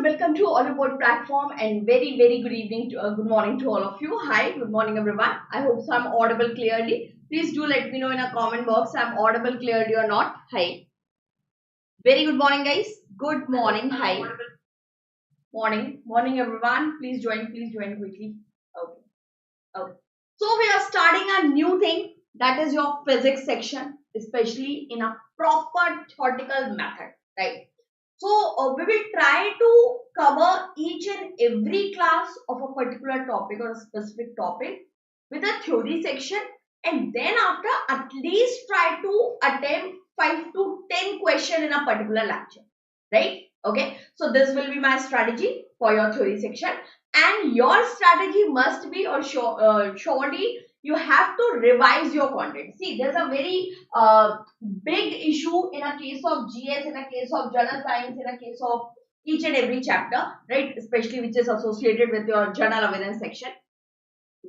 welcome to Oliveboard platform and very good evening to good morning to all of you. Hi, good morning everyone. I hope so I'm audible clearly. Please do let me know in a comment box I'm audible clearly or not. Hi. Very good morning guys. Good morning. Hi. Morning everyone. Please join quickly. Okay. Okay. So we are starting a new thing, that is your physics section, especially in a proper theoretical method, right? So we will try to cover each and every class of a particular topic or a specific topic with a theory section, and then after at least try to attempt 5 to 10 question in a particular lecture, right? Okay, so this will be my strategy for your theory section, and your strategy must be or surely you have to revise your content. See, there's a very big issue in a case of GS, in a case of general science, in a case of each and every chapter, right? Especially which is associated with your general awareness section,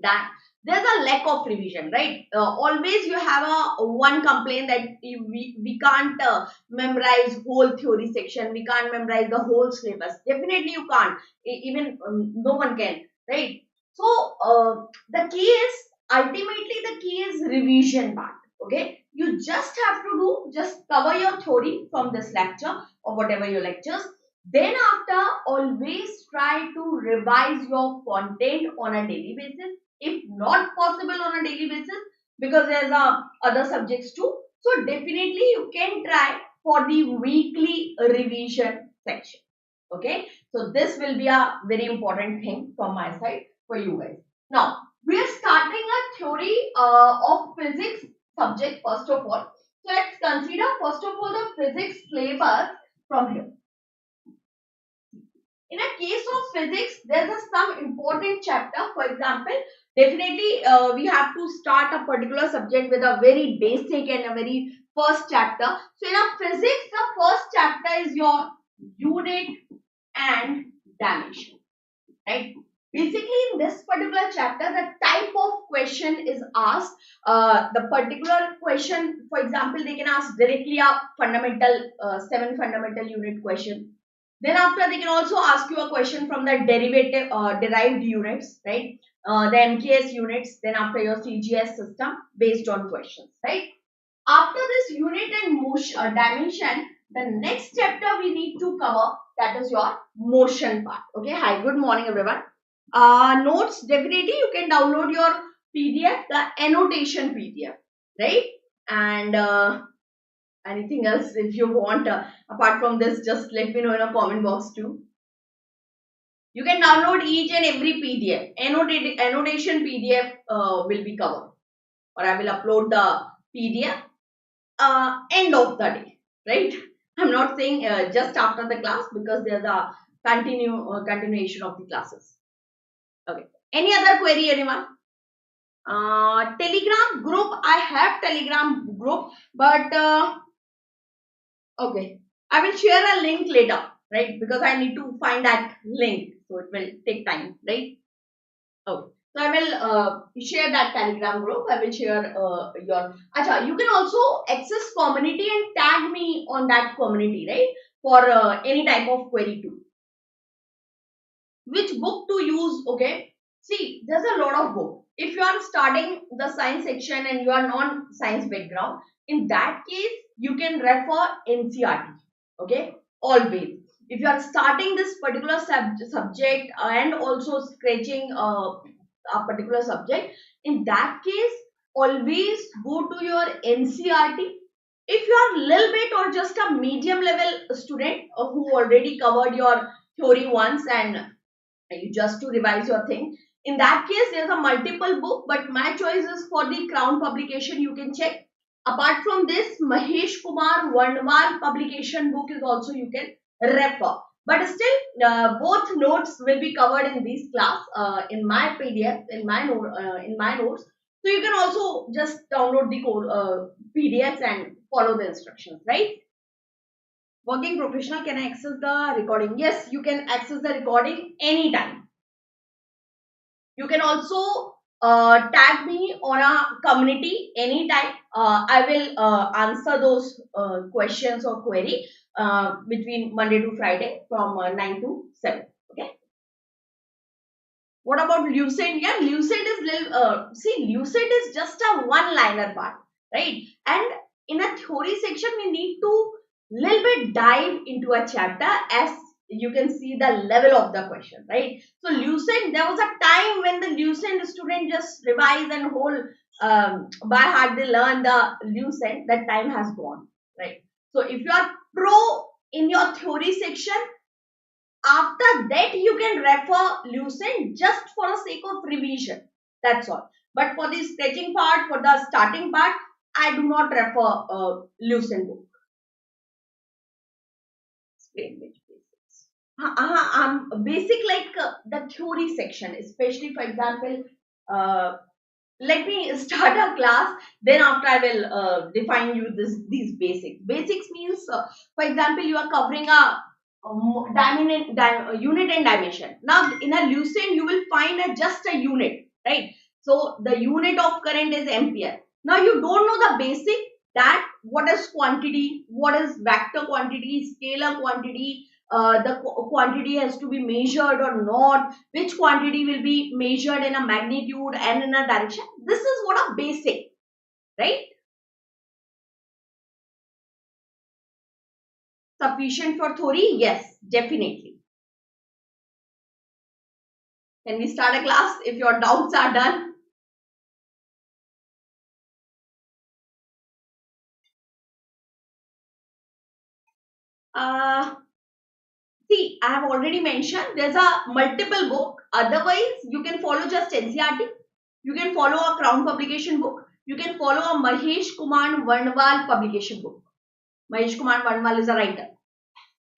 that there's a lack of revision, right? Always you have a one complaint that we can't memorize whole theory section, we can't memorize the whole syllabus. Definitely you can't. Even no one can, right? So the key is, ultimately the key is revision part. Okay, you just have to do, just cover your theory from this lecture or whatever your lectures. Then after, always try to revise your content on a daily basis, if not possible on a daily basis, because there's other subjects too. So definitely you can try for the weekly revision section. Okay, so this will be a very important thing from my side for you guys. Now we are starting a theory of physics subject first of all. So let's consider first of all the physics syllabus from here. In a case of physics, there's some important chapter. For example, definitely we have to start a particular subject with a very basic and a very first chapter. So in a physics, the first chapter is your unit and dimension, right? Basically, in this particular chapter, the type of question is asked. The particular question, for example, they can ask directly a fundamental, 7 fundamental unit question. Then after, they can also ask you a question from the derived units, right? The MKS units, then after your CGS system based on questions, right? After this unit and motion, dimension, the next chapter we need to cover, that is your motion part. Okay, hi, good morning everyone. Notes, definitely you can download your PDF, the annotation PDF, right? And anything else if you want apart from this, just let me know in a comment box too. You can download each and every PDF. Annotation PDF will be covered, or I will upload the PDF end of the day, right? I'm not saying just after the class, because there's a continuation of the classes. Okay, any other query, anyone? Telegram group, I have Telegram group, but okay, I will share a link later, right? Because I need to find that link, so it will take time, right? Okay, so I will share that Telegram group. I will share your. Acha, you can also access community and tag me on that community, right? For any type of query too. Which book to use? Okay, see, there's a lot of book. If you are starting the science section and you are non-science background, in that case you can refer NCERT. Okay, always. If you are starting this particular subject and also scratching a particular subject, in that case always go to your NCERT. If you are little bit or just a medium level student who already covered your theory once and you just to revise your thing, in that case there's a multiple book, but my choice is for the Crown publication. You can check. Apart from this, Mahesh Kumar Wandwal publication book is also you can refer. But still, both notes will be covered in this class in my PDF, in my notes. So you can also just download the PDFs and follow the instructions, right? Working professional, can I access the recording? Yes, you can access the recording anytime. You can also tag me on a community anytime. I will answer those questions or query between Monday to Friday from 9 to 7. Okay. What about lucid? Yeah, lucid is lucid is just a one-liner part, right? And in a theory section, we need to little bit dive into a chapter as you can see the level of the question, right? So lucid, there was a time when the lucid student just revise and whole by heart they learn the lucid. That time has gone, right? So if you are pro in your theory section, after that you can refer lucid just for the sake of revision. That's all. But for the sketching part, for the starting part, I do not refer lucid book. Explain which basics. Basic like the theory section, especially for example, let me start a class. Then after I will define you these basics. Basics means, for example, you are covering a unit and dimension. Now in a lucid you will find just a unit, right? So the unit of current is ampere. Now you don't know the basic, that what is quantity, what is vector quantity, scalar quantity, the quantity has to be measured or not, which quantity will be measured in a magnitude and in a direction. This is what a basic, right? Sufficient for theory? Yes, definitely. Can we start a class if your doubts are done? Uh, See, I have already mentioned there's a multiple book. Otherwise, you can follow just NCRT. You can follow a Crown publication book. You can follow a Mahesh Kumar Varnwal publication book. Mahesh Kumar Varnwal is a writer,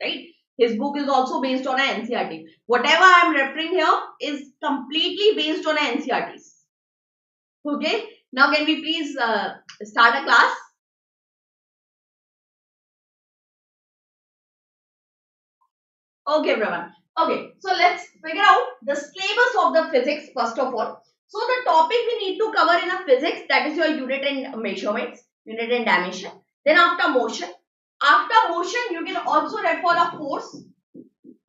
right? His book is also based on a NCRT. Whatever I am referring here is completely based on a NCRTs. Okay. Now, can we please start a class? Okay, everyone. Okay, so let's figure out the syllabus of the physics first of all. So the topic we need to cover in a physics, that is your unit and measurements, unit and dimension. Then after motion. After motion, you can also refer a force,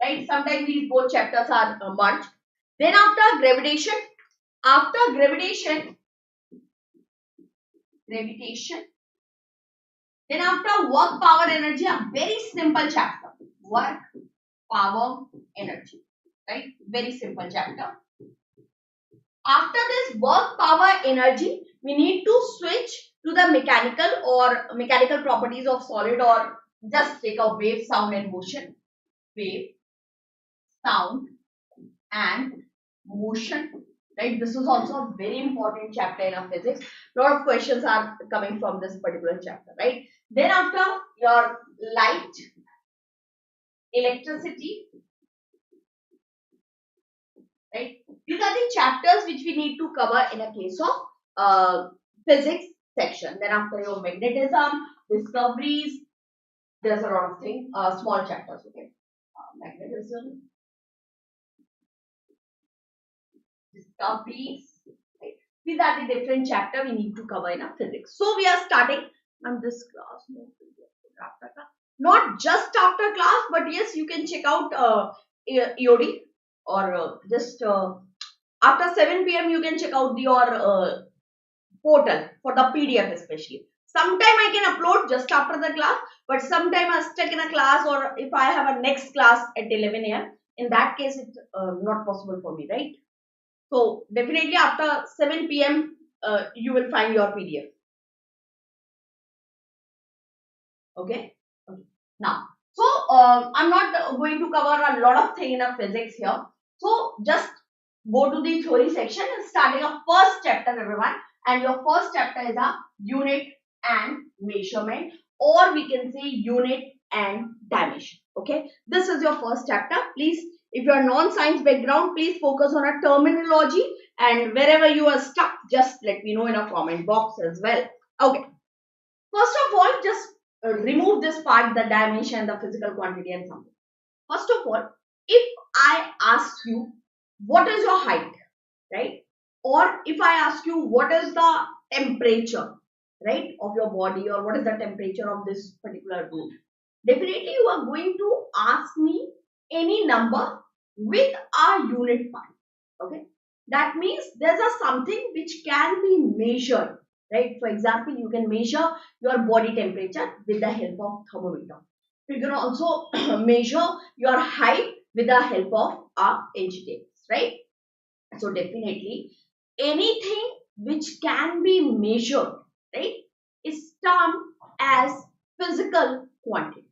right? Sometimes these both chapters are merged. Then after gravitation. After gravitation. Then after work, power, energy, a very simple chapter. Work, power, energy, right? Very simple chapter. After this work, power, energy, we need to switch to the mechanical properties of solid, or just take a wave, sound and motion. Wave, sound and motion, right? This is also a very important chapter in our physics. A lot of questions are coming from this particular chapter, right? Then after your light, electricity, right? These are the chapters which we need to cover in a case of physics section. Then after your magnetism, discoveries, there's a lot of things, small chapters, okay? Magnetism, discoveries, right? These are the different chapter we need to cover in a physics. So we are starting on this class. Not just after class, but yes, you can check out EOD, or just after 7 p.m. you can check out your portal for the PDF especially. Sometime I can upload just after the class, but sometime I'm stuck in a class, or if I have a next class at 11 a.m. in that case it's not possible for me, right? So definitely after 7 p.m. You will find your PDF. Okay. Now, so I'm not going to cover a lot of thing in a physics here. So just go to the theory section and starting a first chapter, everyone. And your first chapter is a unit and measurement, or we can say unit and dimension. Okay, this is your first chapter. Please, if you are non-science background, please focus on a terminology, and wherever you are stuck, just let me know in a comment box as well. Okay, first of all, just remove this part, the dimension, the physical quantity and something. First of all, if I ask you, what is your height, right? Or if I ask you what is the temperature, right, of your body, or what is the temperature of this particular room, definitely you are going to ask me any number with a unit part. Okay, that means there's a something which can be measured, right? For example, you can measure your body temperature with the help of thermometer. You can also measure your height with the help of a educator, right? So definitely anything which can be measured, right, is termed as physical quantity.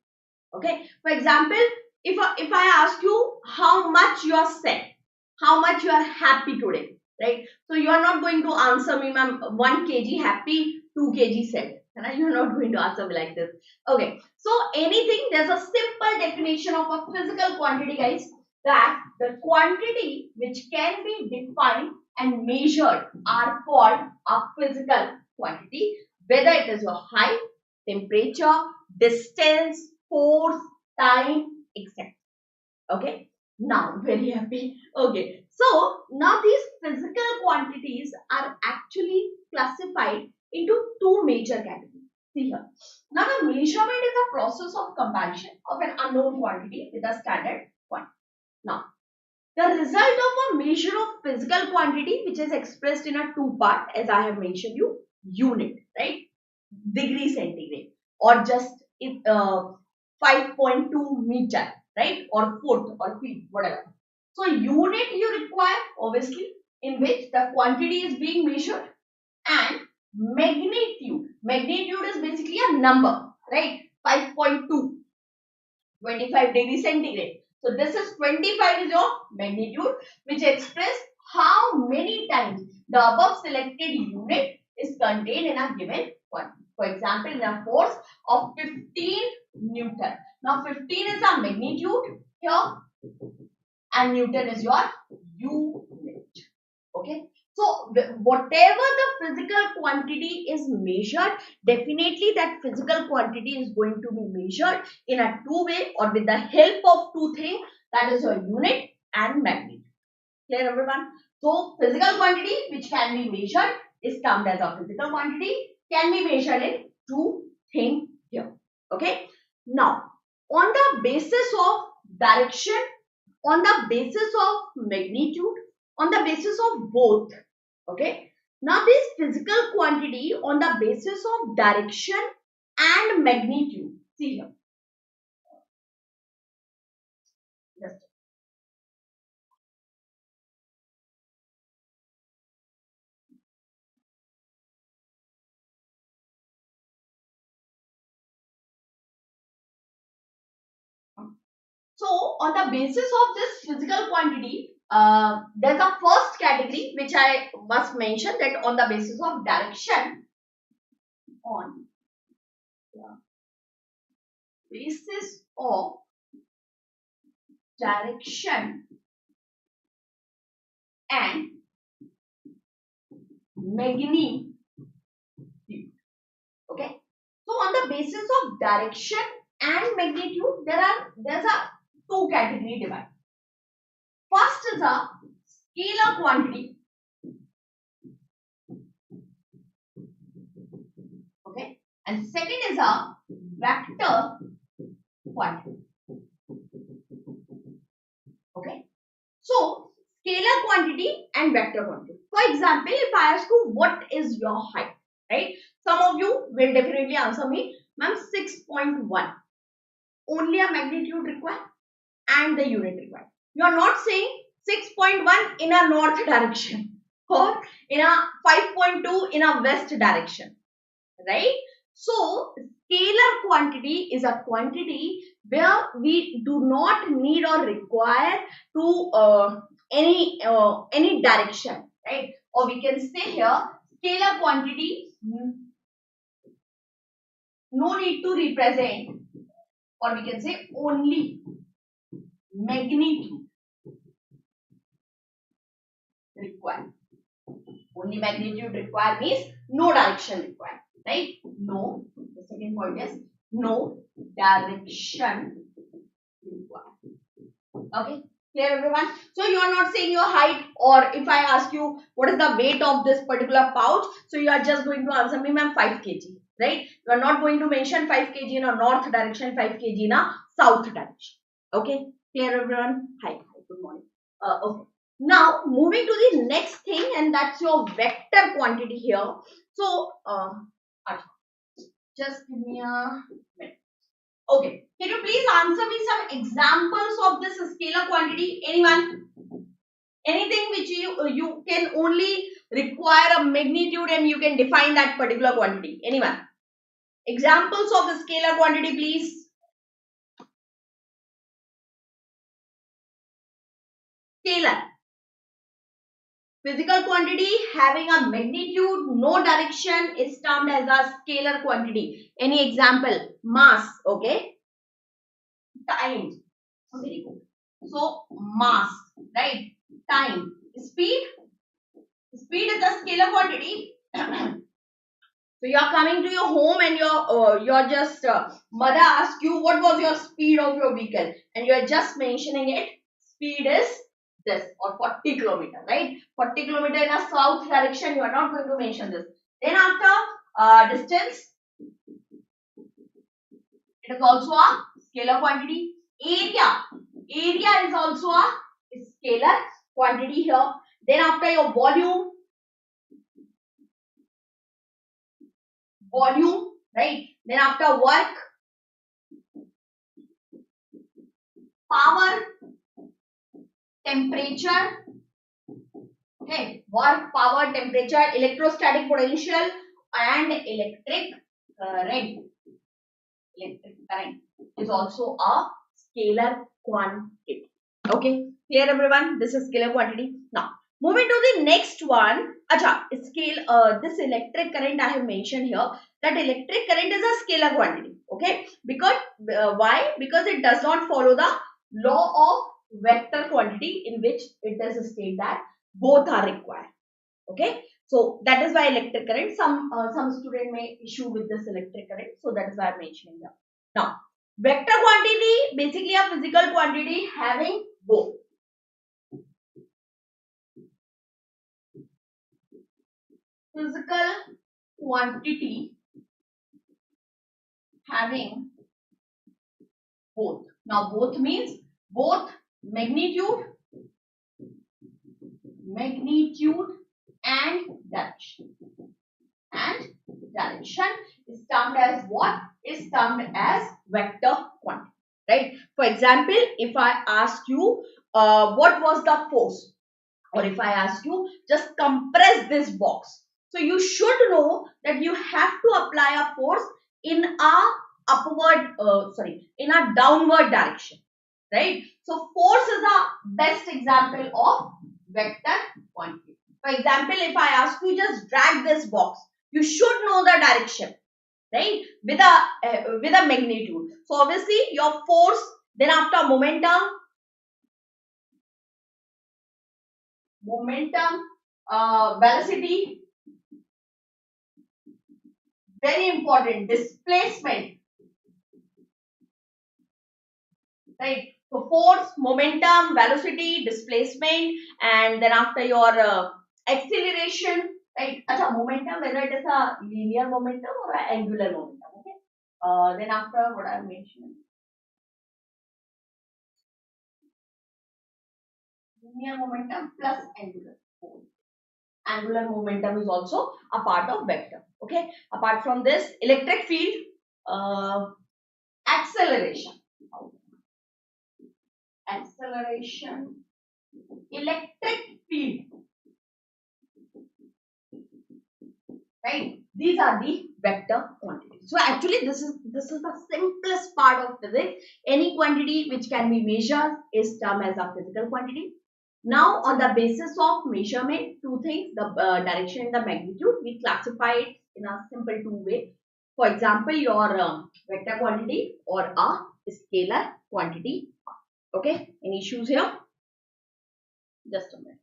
Okay. For example, if I ask you how much you are sad, how much you are happy today, right? So you are not going to answer me, ma'am, 1 kg happy, 2 kg sad. And you're not going to answer me like this. Okay. So anything, there's a simple definition of a physical quantity, guys, that the quantity which can be defined and measured are called a physical quantity, whether it is your height, temperature, distance, force, time, etc. Okay. Now, very happy. Okay. So, now these physical quantities are actually classified into two major categories. See here. Now, the measurement is a process of comparison of an unknown quantity with a standard quantity. Now, the result of a measure of physical quantity, which is expressed in a two-part, as I have mentioned you, unit, right? Degree centigrade, or just 5.2 meter, right? Or foot or feet, whatever. So unit you require, obviously, in which the quantity is being measured, and magnitude. Magnitude is basically a number, right? 5.2, 25 degrees centigrade. So this is 25 is your magnitude, which express how many times the above selected unit is contained in a given quantity. For example, in a force of 15 Newton. Now 15 is a magnitude here, and Newton is your unit. Okay. So whatever the physical quantity is measured, definitely that physical quantity is going to be measured in a two-way or with the help of two things, that is your unit and magnitude. Clear, everyone? So physical quantity which can be measured is termed as a physical quantity, can be measured in two things here. Okay. Now, on the basis of direction, on the basis of magnitude, on the basis of both. Okay. Now this physical quantity on the basis of direction and magnitude. See here. Just so on the basis of this physical quantity, there's a first category which I must mention, that on the basis of direction, on the basis of direction and magnitude. Okay. So on the basis of direction and magnitude, there's a two category divide. First is a scalar quantity. Okay. And second is a vector quantity. Okay. So scalar quantity and vector quantity. For example, if I ask you what is your height, right? Some of you will definitely answer me, ma'am, 6.1. Only a magnitude required and the unit required. You are not saying 6.1 in a north direction or in a 5.2 in a west direction, right? So scalar quantity is a quantity where we do not need or require to any direction, right? Or we can say here scalar quantity, no need to represent, or we can say only magnitude required. Only magnitude required means no direction required, right? No, the second point is no direction required. Okay, Clear everyone? So you are not saying your height, or if I ask you what is the weight of this particular pouch, so you are just going to answer me, ma'am, 5 kg, right? You are not going to mention 5 kg in a north direction, 5 kg in a south direction. Okay, clear everyone? Hi, good morning. Okay. Now moving to the next thing, and that's your vector quantity here. So just give me a minute. Okay. Can you please answer me some examples of this scalar quantity? Anyone? Anything which you can only require a magnitude and you can define that particular quantity. Anyone? Examples of the scalar quantity, please. Scalar. Physical quantity having a magnitude, no direction is termed as a scalar quantity. Any example? Mass. Okay. Time. Very good. So mass, right? Time. Speed. Speed is a scalar quantity. So you are coming to your home and your just mother asks you what was your speed of your vehicle, and you are just mentioning it. Speed is this, or 40 kilometer, right? 40 kilometer in a south direction. You are not going to mention this. Then after distance, it is also a scalar quantity. Area is also a scalar quantity here. Then after your volume, right? Then after work, power, temperature, okay, work, power, temperature, electrostatic potential, and electric current. Electric current is also a scalar quantity. Okay, clear everyone? This is scalar quantity. Now, moving to the next one. Acha, this electric current I have mentioned here, that electric current is a scalar quantity. Okay, because why? Because it does not follow the law of vector quantity, in which it does state that both are required. Okay, so that is why electric current, some student may issue with this electric current, so that is why I'm mentioning that. Now, vector quantity, basically a physical quantity having both. Physical quantity having both. Now both means both magnitude and direction. And direction is termed as what? Is termed as vector quantity, right? For example, if I ask you what was the force, or if I ask you just compress this box, so you should know that you have to apply a force in in a downward direction, right? So force is a best example of vector quantity. For example, if I ask you just drag this box, you should know the direction, right? With a magnitude. So obviously your force, then after momentum, velocity, very important, displacement, right? So force, momentum, velocity, displacement, and then after your acceleration, right? Acha, momentum, whether it is a linear momentum or an angular momentum, okay? Then after what I mentioned, linear momentum plus angular. Angular momentum is also a part of vector, okay? Apart from this, electric field, acceleration, electric field, right? These are the vector quantities. So actually this is the simplest part of physics. Any quantity which can be measured is termed as a physical quantity. Now on the basis of measurement, two things, the direction and the magnitude, we classify it in a simple two way. For example, your vector quantity or a scalar quantity. Okay, any issues here? Just a minute.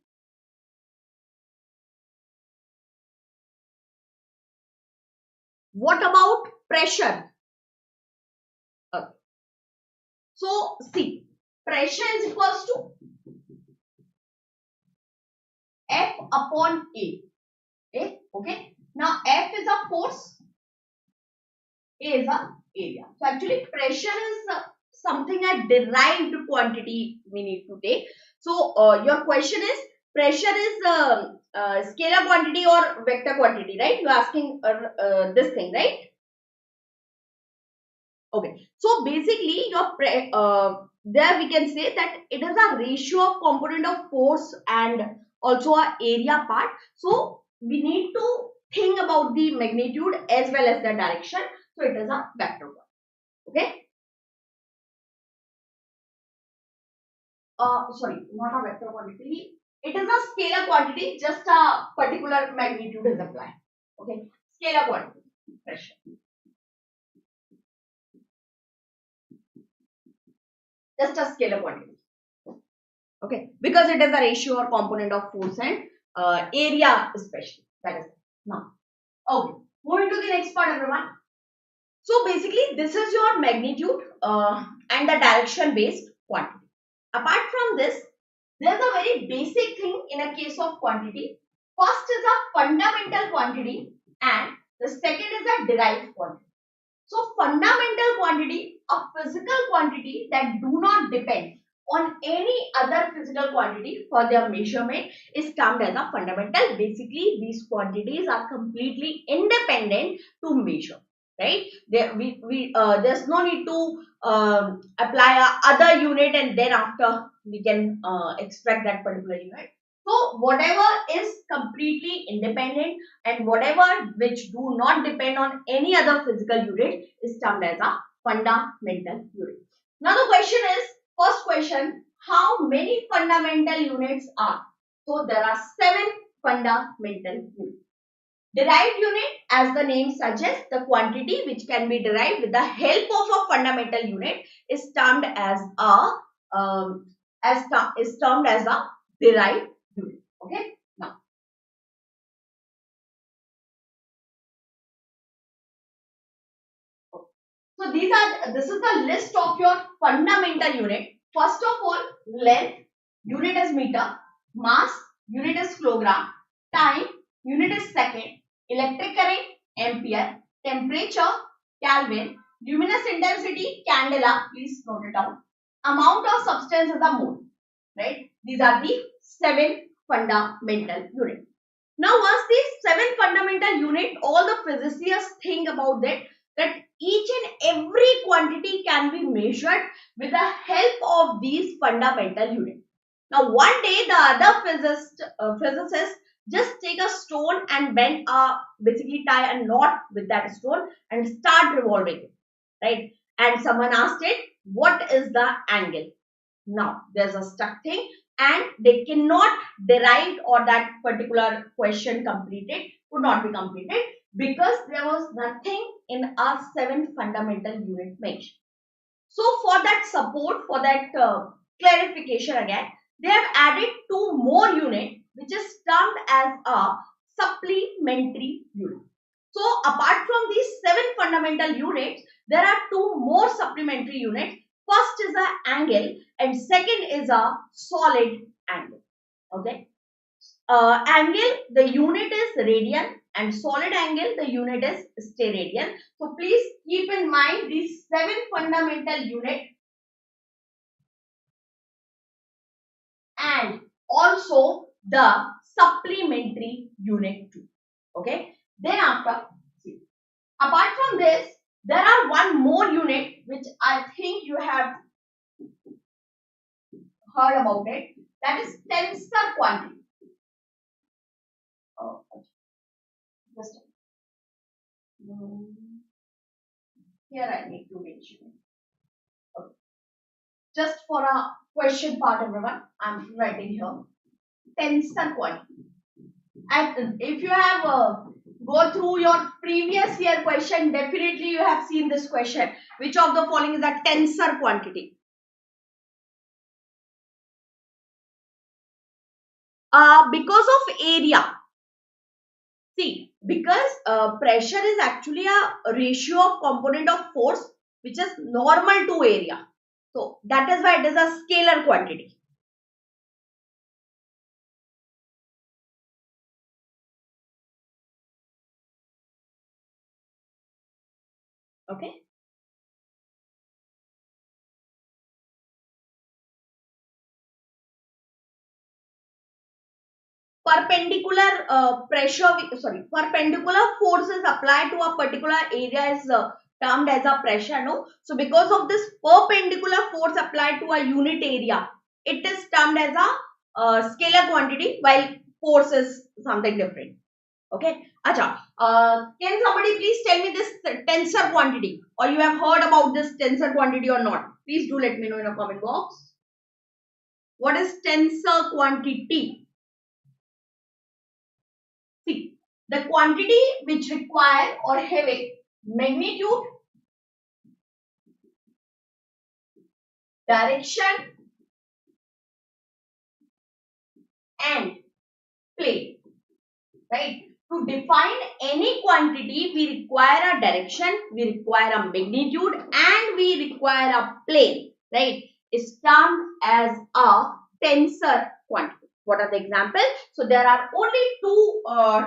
What about pressure? Okay. So see, pressure is equals to F upon A. Okay. Now F is a force, A is a area. So actually pressure is something a derived quantity we need to take. So your question is pressure is scalar quantity or vector quantity, right? You are asking this thing, right? Okay. So basically your there we can say that it is a ratio of component of force and also a area part. So we need to think about the magnitude as well as the direction. So it is a vector quantity. Okay. Sorry, not a vector quantity. It is a scalar quantity, just a particular magnitude is applied. Okay, scalar quantity, pressure. Just a scalar quantity. Okay, because it is a ratio or component of force and area especially. That is now. Okay, moving to the next part, everyone. So basically, this is your magnitude and the direction based quantity. Apart from this, there's a very basic thing in a case of quantity. First is a fundamental quantity and the second is a derived quantity. So fundamental quantity, a physical quantity that do not depend on any other physical quantity for their measurement is termed as a fundamental. Basically, these quantities are completely independent to measure, right? There's no need to apply a other unit and then after we can extract that particular unit. So whatever is completely independent and whatever which do not depend on any other physical unit is termed as a fundamental unit. Now the question is, first question, how many fundamental units are? So there are 7 fundamental units. Derived unit, as the name suggests, the quantity which can be derived with the help of a fundamental unit is termed as a derived unit. Okay. Now, so this is the list of your fundamental unit. First of all, length, unit is meter, mass, unit is kilogram, time, unit is second, electric current, ampere, temperature, Kelvin, luminous intensity, candela, please note it down, amount of substance is a mole, right? These are the 7 fundamental units. Now, once these 7 fundamental units, all the physicists think about that each and every quantity can be measured with the help of these fundamental units. Now, one day the other physicists just take a stone and bend basically tie a knot with that stone and start revolving it, right? And someone asked it, what is the angle? Now, there's a stuck thing and they cannot derive or that particular question could not be completed because there was nothing in our 7 fundamental unit mentioned. So for that support, for that clarification again, they have added 2 more units which is termed as a supplementary unit. So apart from these 7 fundamental units, there are 2 more supplementary units. First is an angle and second is a solid angle. Okay. Angle, the unit is radian and solid angle, the unit is steradian. So please keep in mind these 7 fundamental units and also the supplementary unit too. Okay. Then after, see, apart from this, there are 1 more unit which I think you have heard about it. That is tensor quantity. Oh, just here I need to mention. Okay. Just for a question part, everyone, I'm writing here tensor quantity. And if you have go through your previous year question, definitely you have seen this question. Which of the following is a tensor quantity? Because of area. See, because pressure is actually a ratio of component of force which is normal to area. So that is why it is a scalar quantity. Okay. Perpendicular forces applied to a particular area is termed as a pressure, no? So because of this perpendicular force applied to a unit area, it is termed as a scalar quantity, while force is something different. Okay. Acha, can somebody please tell me this tensor quantity, or you have heard about this tensor quantity or not? Please do let me know in a comment box. What is tensor quantity? See, the quantity which require or have a magnitude, direction and plane, right? To define any quantity, we require a direction, we require a magnitude and we require a plane, right? Is termed as a tensor quantity. What are the examples? So there are only two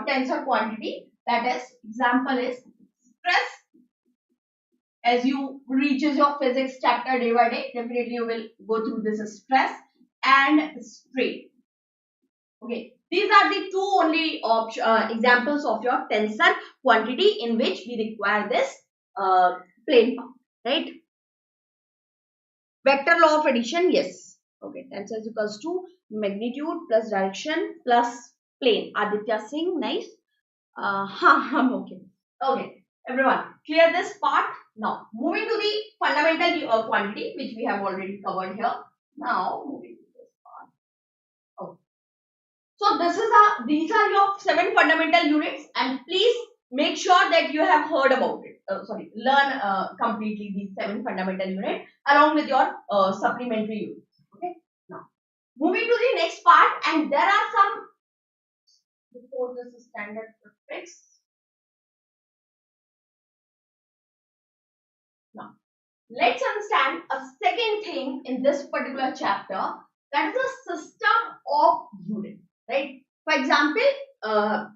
tensor quantity. That is, example is stress. As you reaches your physics chapter day by day, definitely you will go through this stress and strain. Okay, these are the two only examples of your tensor quantity in which we require this plane part, right? Vector law of addition, yes. Okay, tensor is equals to magnitude plus direction plus plane. Aditya Singh, nice. I'm okay. Okay, everyone, clear this part. Now, moving to the fundamental quantity, which we have already covered here. Now, moving to this part. Okay. So, these are your 7 fundamental units, and please make sure that you have heard about it. Learn completely these 7 fundamental units along with your supplementary units. Okay. Now, moving to the next part, and there are some, before this is standard prefix. Now, let's understand a second thing in this particular chapter, that is a system of unit, right? For example,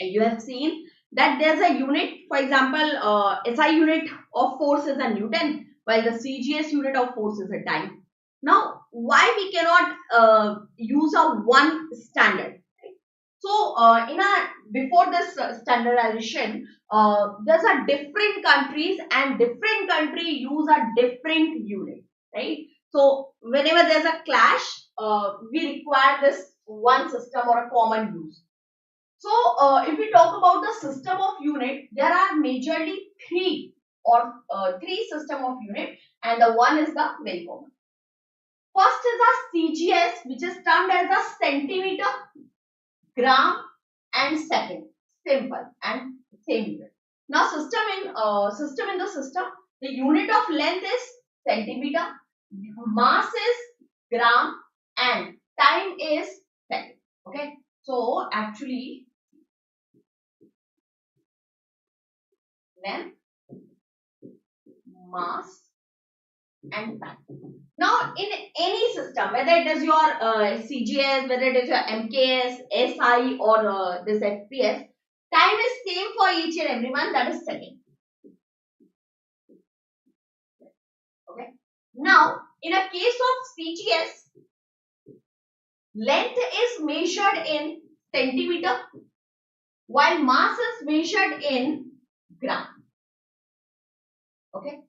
you have seen that there's a unit, for example, SI unit of force is a Newton, while the CGS unit of force is a time. Now, why we cannot use a one standard? So, before this standardization, there's a different countries and different country use a different unit, right? So, whenever there's a clash, we require this one system or a common use. So, if we talk about the system of unit, there are majorly three system of unit, and the one is the very common. First is a CGS, which is termed as a centimeter, gram and second, simple and same unit. Now system in the system, the unit of length is centimeter, mass is gram and time is second. Okay, so actually length, mass and time. Now, in any system, whether it is your CGS, whether it is your MKS, SI or this FPS, time is same for each and every one, that is second. Okay. Now, in a case of CGS, length is measured in centimeter, while mass is measured in gram. Okay.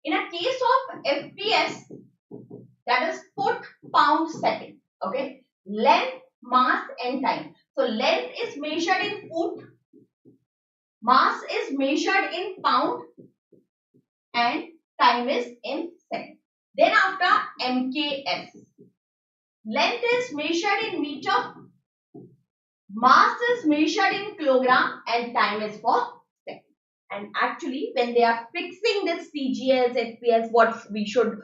In a case of FPS, that is foot, pound, second. Okay. Length, mass and time. So length is measured in foot, mass is measured in pound and time is in second. Then after MKS, length is measured in meter, mass is measured in kilogram and time is for second. And actually when they are fixing this CGS, FPS, what we should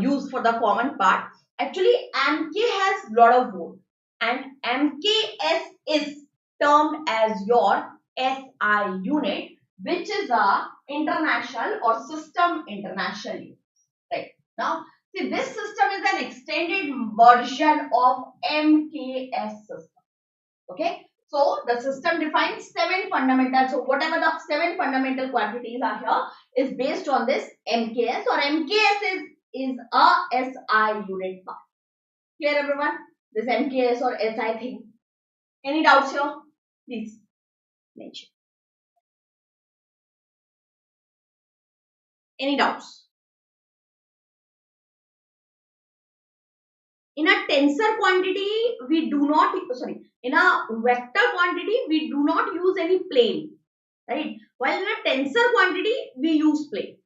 use for the common part, actually MK has lot of word and MKS is termed as your SI unit, which is a international or system international unit. Right. Now, see, this system is an extended version of MKS system. Okay. So the system defines 7 fundamental. So whatever the 7 fundamental quantities are here is based on this MKS, or MKS is a SI unit part. Clear everyone? This MKS or SI thing. Any doubts here? Please mention. Any doubts? In a tensor quantity, we do not, in a vector quantity, we do not use any plane, right? While in a tensor quantity, we use plane.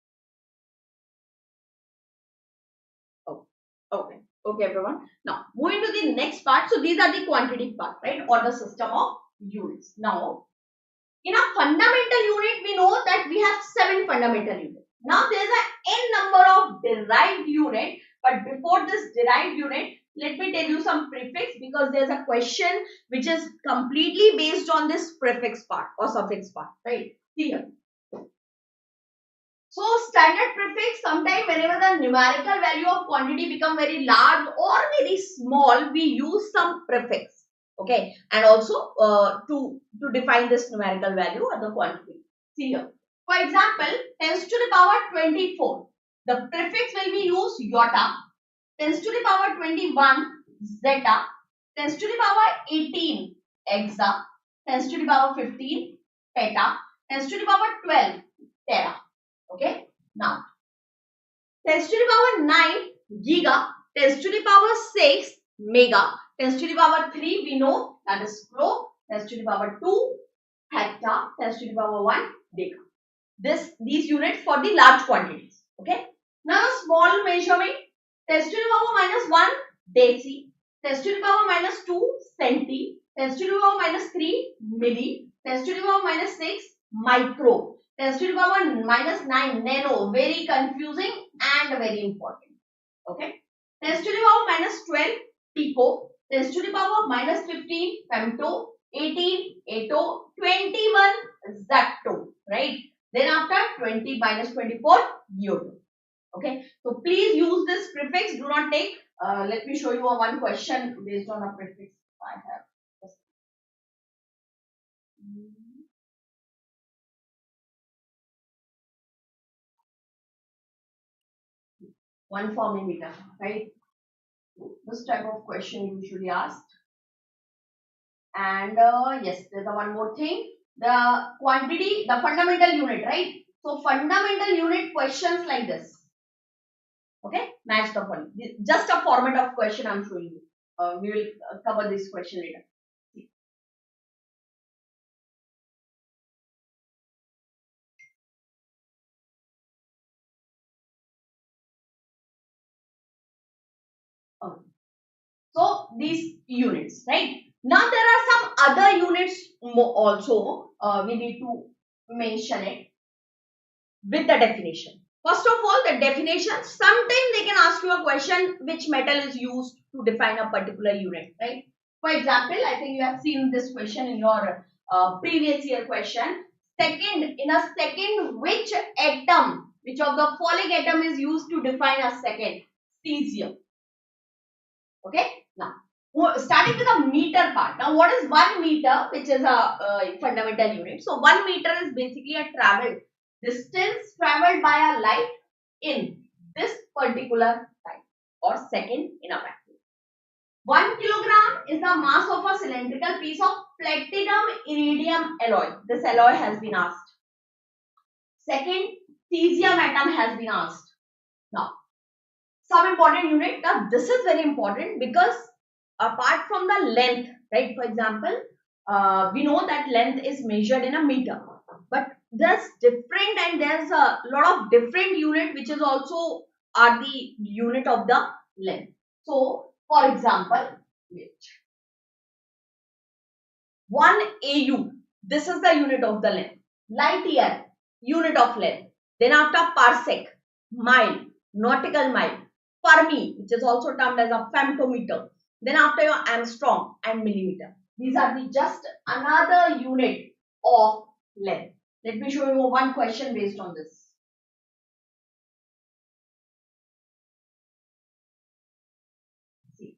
Oh, okay. Okay, everyone. Now, moving to the next part. So, these are the quantity part, right? Or the system of units. Now, in a fundamental unit, we know that we have 7 fundamental units. Now, there is an n number of derived unit. But before this derived unit, let me tell you some prefix, because there's a question which is completely based on this prefix part or suffix part, right? See here. So standard prefix, sometimes whenever the numerical value of quantity become very large or very small, we use some prefix. Okay, and also to define this numerical value or the quantity. See here. For example, 10 to the power 24. The prefix will be used iota. 10 to the power 21 zeta, 10 to the power 18 hexa, 10 to the power 15 theta, 10 to the power 12 tera. Okay. Now, 10 to the power 9 giga, 10 to the power 6 mega, 10 to the power 3 we know that is kilo, 10 to the power 2 hecta, 10 to the power 1 deca. These units for the large quantities. Okay. Now, small measurement, 10 to the power minus 1 deci, 10 to the power minus 2 centi, 10 to the power minus 3 milli, 10 to the power minus 6 micro, 10 to the power minus 9 nano. Very confusing and very important. Okay. 10 to the power minus 12 pico, 10 to the power minus 15 femto, 18 atto, 21 zacto. Right. Then after 20 minus 24 yoto. Okay, so please use this prefix. Do not take. Let me show you one question based on a prefix I have. One for millimeter, right? This type of question usually asked. And yes, there's one more thing. The quantity, the fundamental unit, right? So fundamental unit questions like this. Okay, match the one. Just a format of question I'm showing you. We will cover this question later. Okay. So these units, right? Now there are some other units also. We need to mention it with the definition. First of all, the definition. Sometimes they can ask you a question which metal is used to define a particular unit, right? For example, I think you have seen this question in your previous year question. Second, in a second, which of the following atom is used to define a second? Cesium. Okay. Now, starting with the meter part. Now, what is 1 meter, which is a fundamental unit? So, 1 meter is basically a distance traveled by a light in this particular time or second in a vacuum. 1 kilogram is the mass of a cylindrical piece of platinum iridium alloy. This alloy has been asked. Second, cesium atom has been asked. Now, some important unit. Now, this is very important because apart from the length, right? For example, we know that length is measured in a meter, but there's different and there's a lot of different unit which is also are the unit of the length. So, for example, 1 AU, this is the unit of the length. Light year, unit of length. Then after parsec, mile, nautical mile. Fermi, which is also termed as a femtometer. Then after your angstrom and millimeter. These are the just another unit of length. Let me show you one question based on this. See.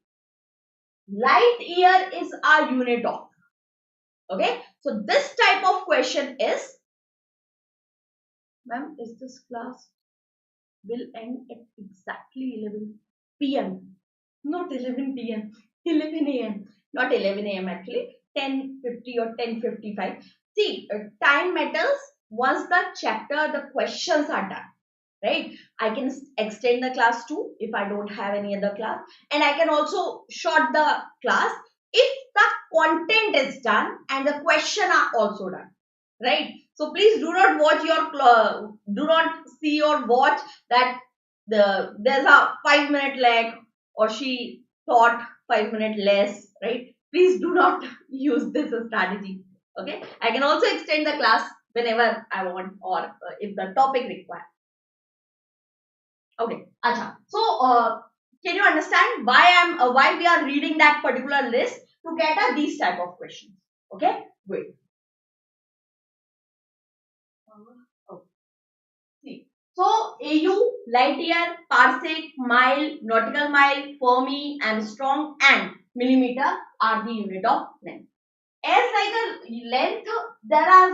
Light year is our unit of. Okay, so this type of question is, ma'am, is this class will end at exactly 11 p.m. Not 11 p.m. 11 a.m. Not 11 a.m. actually. 10:50 or 10:55. See, time matters once the chapter, the questions are done. Right? I can extend the class too if I don't have any other class. And I can also short the class if the content is done and the question are also done. Right? So please do not watch your, do not see or watch that there's a 5 minute lag or she taught 5 minutes less, right? Please do not use this strategy. Okay, I can also extend the class whenever I want or if the topic requires. Okay, acha. So can you understand why we are reading that particular list to get these type of questions? Okay, wait. Okay. See. So AU, light year, parsec, mile, nautical mile, Fermi, Armstrong, and millimeter are the unit of length. As like a length, there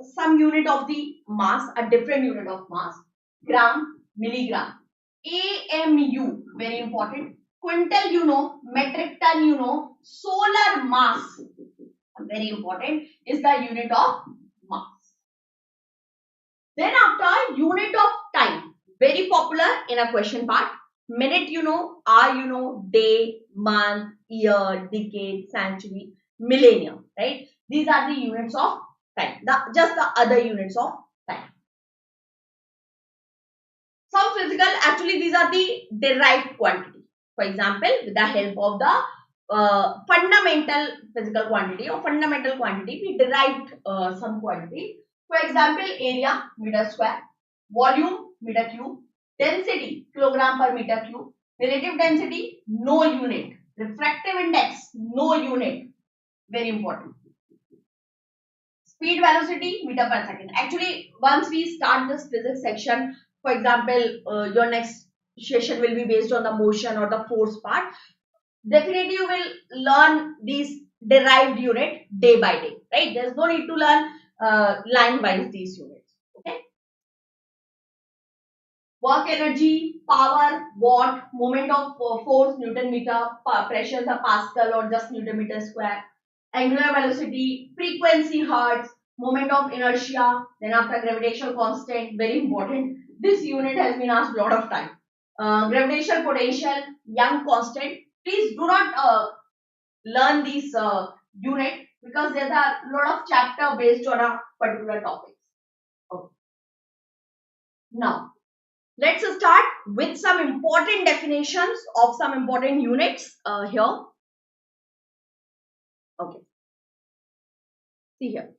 is some unit of the mass, a different unit of mass, gram, milligram, AMU, very important, quintal, you know, metric ton, you know, solar mass, very important, is the unit of mass. Then after, unit of time, very popular in a question part. Minute, you know, hour, you know, day, month, year, decade, century, millennium, right? These are the units of time. Just the other units of time. Some physical, actually these are the derived quantity. For example, with the help of the fundamental physical quantity or fundamental quantity, we derived some quantity. For example, area, meter square, volume, meter cube, density, kilogram per meter cube, relative density, no unit, refractive index, no unit, very important. Speed, velocity, meter per second. Actually, once we start this physics section, for example, your next session will be based on the motion or the force part. Definitely, you will learn these derived unit day by day, right? There's no need to learn line wise these units. Okay. Work energy, power, watt, moment of force, Newton meter, pressure, the Pascal or just Newton meter square, angular velocity, frequency hertz, moment of inertia, then after gravitational constant, very important. This unit has been asked a lot of time. Gravitational potential, Young constant. Please do not learn these unit because there's a lot of chapter based on a particular topic. Okay. Now, let's start with some important definitions of some important units here. Okay. See here.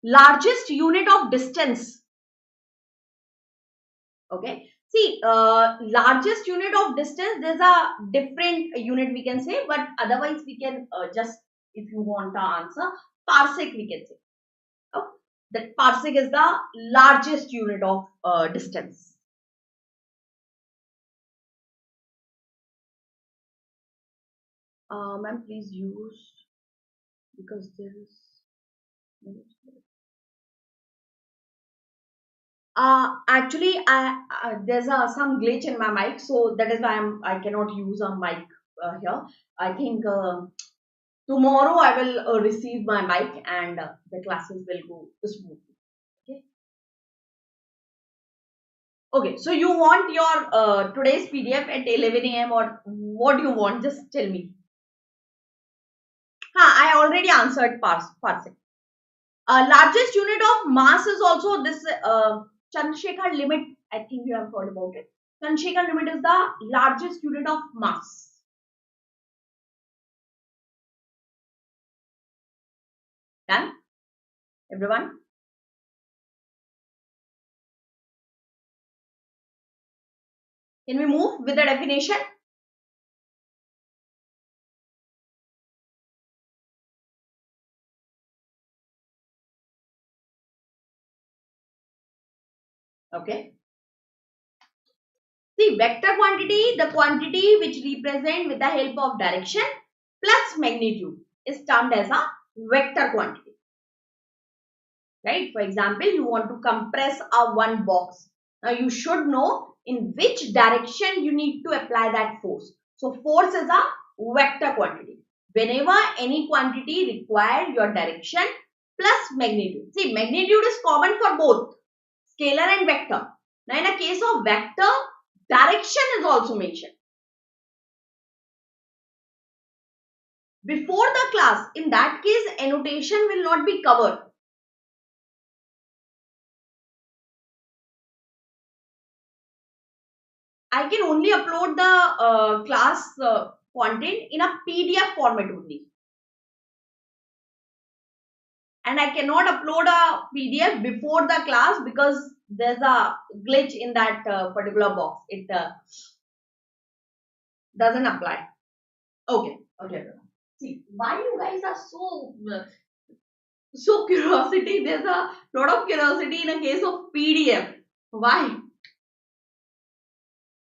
Largest unit of distance. Okay. See, largest unit of distance, there's a different unit we can say, but otherwise we can just, if you want the answer, parsec we can say. Oh, that parsec is the largest unit of distance. Ma'am, please use, because there is actually there's some glitch in my mic, so that is why I cannot use a mic here. I think tomorrow I will receive my mic and the classes will go smoothly. Okay. Okay, so you want your today's PDF at 11 a.m. or what do you want? Just tell me. I already answered parsec. Largest unit of mass is also this Chandrasekhar limit. I think you have heard about it. Chandrasekhar limit is the largest unit of mass. Done? Everyone? Can we move with the definition? Okay. See, vector quantity, the quantity which represent with the help of direction plus magnitude. is termed as a vector quantity. Right? For example, you want to compress a one box. Now you should know in which direction you need to apply that force. So force is a vector quantity. Whenever any quantity require your direction plus magnitude. See, magnitude is common for both scalar and vector. Now in a case of vector, direction is also mentioned. Before the class, in that case, annotation will not be covered. I can only upload the class content in a PDF format only. And I cannot upload a PDF before the class because there's a glitch in that particular box. It doesn't apply. Okay. See, why you guys are so curiosity? There's a lot of curiosity in a case of PDF. Why?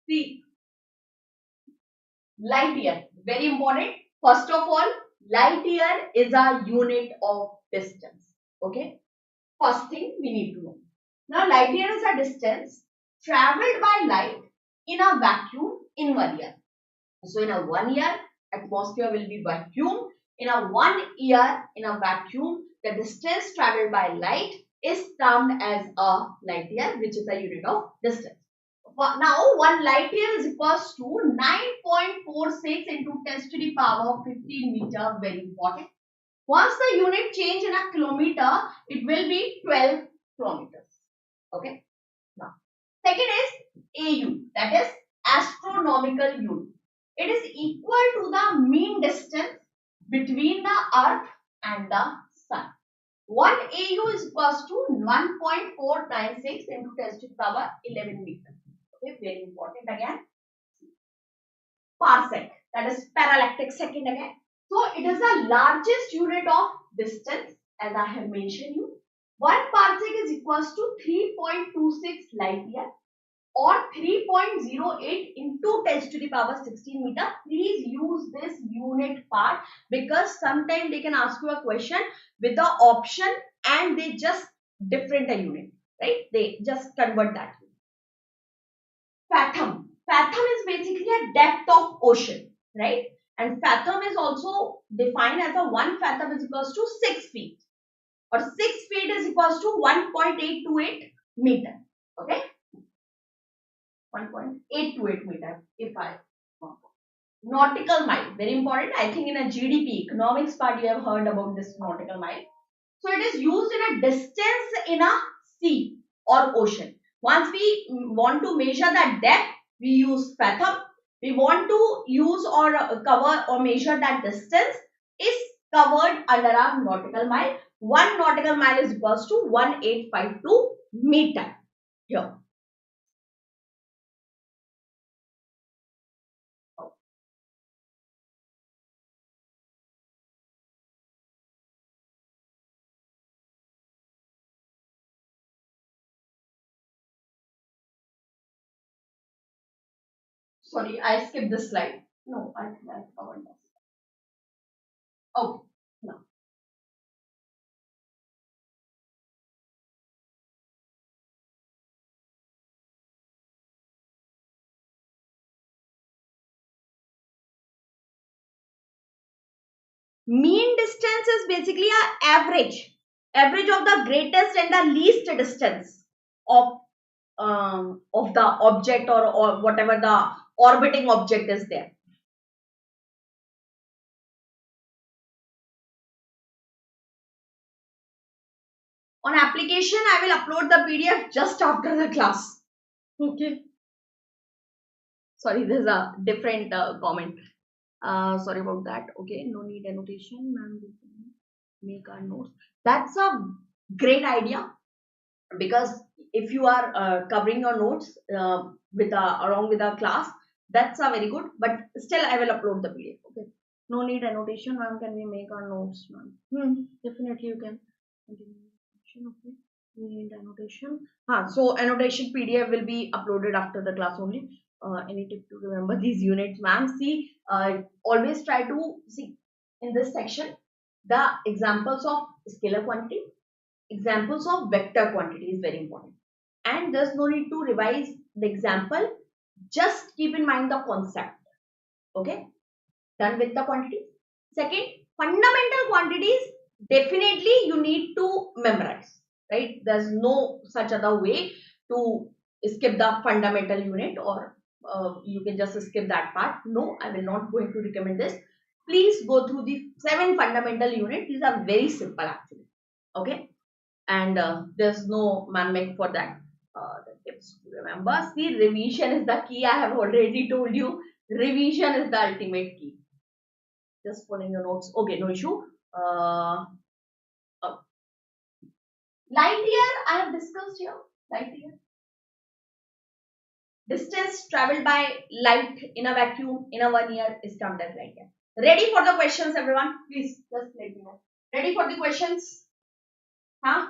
See, light year, very important. First of all, light year is a unit of distance. Okay. First thing we need to know. Now, light year is a distance traveled by light in a vacuum in 1 year. So, in a 1 year, atmosphere will be vacuum. In a 1 year, in a vacuum, the distance traveled by light is termed as a light year, which is a unit of distance. Now, 1 light year is equals to 9.46 into 10 to the power 15 meter. Very important. Once the unit change in a kilometer, it will be 12 kilometers. Okay. Now, second is AU, that is astronomical unit. It is equal to the mean distance between the Earth and the Sun. 1 AU is equals to 1.496 into 10 to the power 11 meter. Okay, very important again. Parsec, that is parallactic second again. So it is the largest unit of distance, as I have mentioned you. 1 parsec is equals to 3.26 light year or 3.08 into 10 to the power 16 meter. Please use this unit part because sometimes they can ask you a question with the option and they just different a unit, right? They just convert that. Fathom. Fathom is basically a depth of ocean, right? And fathom is also defined as a 1 fathom is equals to 6 feet. Or 6 feet is equals to 1.828 meter. Okay? 1.828 meter if I nautical mile. Very important. I think in a GDP, economics part, you have heard about this nautical mile. So it is used in a distance in a sea or ocean. Once we want to measure that depth, we use fathom. We want to use or cover or measure that distance is covered under a nautical mile. 1 nautical mile is equals to 1852 meter. Here. Sorry, I skipped this slide. No, I think I covered this. Okay, now. Mean distance is basically an average of the greatest and the least distance of the object or whatever the orbiting object is there. On application, I will upload the PDF just after the class. Okay. Sorry, there's a different comment. Sorry about that. Okay, no need annotation. Ma'am, make our notes. That's a great idea because if you are covering your notes along with the class, that's a very good. But still, I will upload the PDF. Okay. No need annotation, ma'am. Can we make our notes, ma'am? Definitely you can. Okay. We need annotation. So annotation PDF will be uploaded after the class only. Any tip to remember these units, ma'am? See, always try to see in this section. the examples of scalar quantity, examples of vector quantity is very important. And there's no need to revise the example. Just keep in mind the concept. Okay. Done with the quantity. Second, fundamental quantities, definitely you need to memorize, right? There's no such other way to skip the fundamental unit, or you can just skip that part. No, I will not going to recommend this. Please go through the 7 fundamental units. These are very simple actually. Okay. And there's no mnemonic for that. The tips to remember. See, revision is the key. I have already told you. Revision is the ultimate key. Just following your notes. Okay, no issue. Light year, I have discussed here. Light year. Distance traveled by light in a vacuum in a 1 year is termed as light year. Ready for the questions, everyone? Please, just let me know. Ready for the questions? Huh?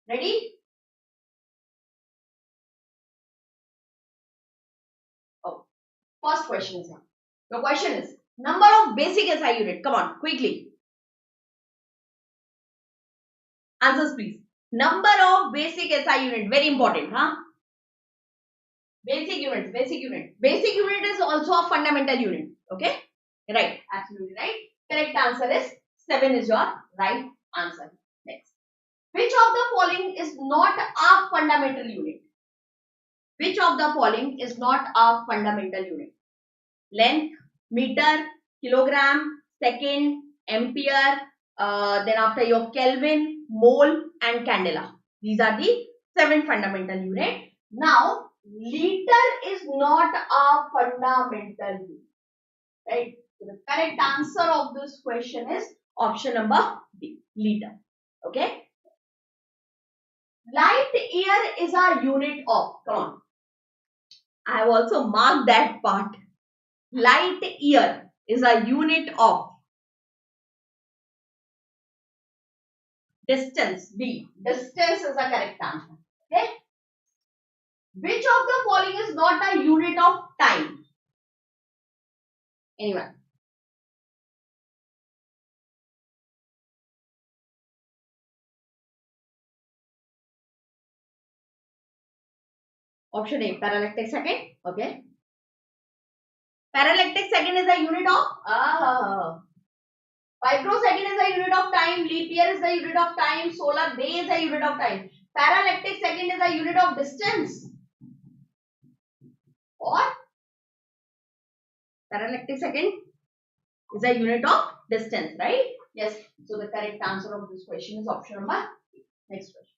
Ready? Oh, first question is here. The question is, number of basic SI unit. Come on, quickly. Answers please. Number of basic SI unit. Very important, huh? Basic unit, basic unit. Basic unit is also a fundamental unit. Okay? Right. Absolutely right. Correct answer is 7 is your right answer. Next. Which of the following is not a fundamental unit? Which of the following is not a fundamental unit? Length, meter, kilogram, second, ampere, then after your Kelvin, mole and candela. These are the 7 fundamental units. Now, liter is not a fundamental unit. Right? So, the correct answer of this question is option number B, liter. Okay? Light year is a unit of, come on. I have also marked that part. Light year is a unit of distance. B. Distance is the correct answer. Okay. Which of the following is not a unit of time? Anyone? Option A, parallactic second. Okay. Parallactic second is a unit of microsecond is a unit of time. Leap year is the unit of time. Solar day is a unit of time. Parallactic second is a unit of distance. Or parallactic second is a unit of distance, right? Yes. So the correct answer of this question is option number B. Next question.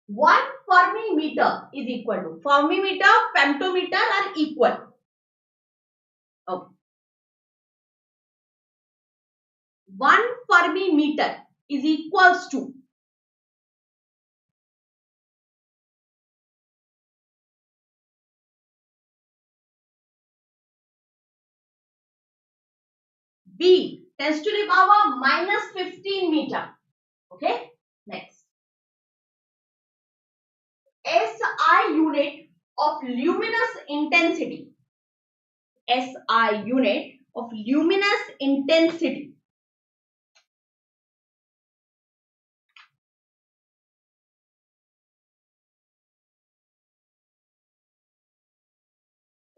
1 Fermi meter is equal to, Fermi meter, femtometer are equal. Okay. 1 Fermi meter is equals to B 10 to the power minus 15 meter. Okay. Next. SI unit of luminous intensity. SI unit of luminous intensity.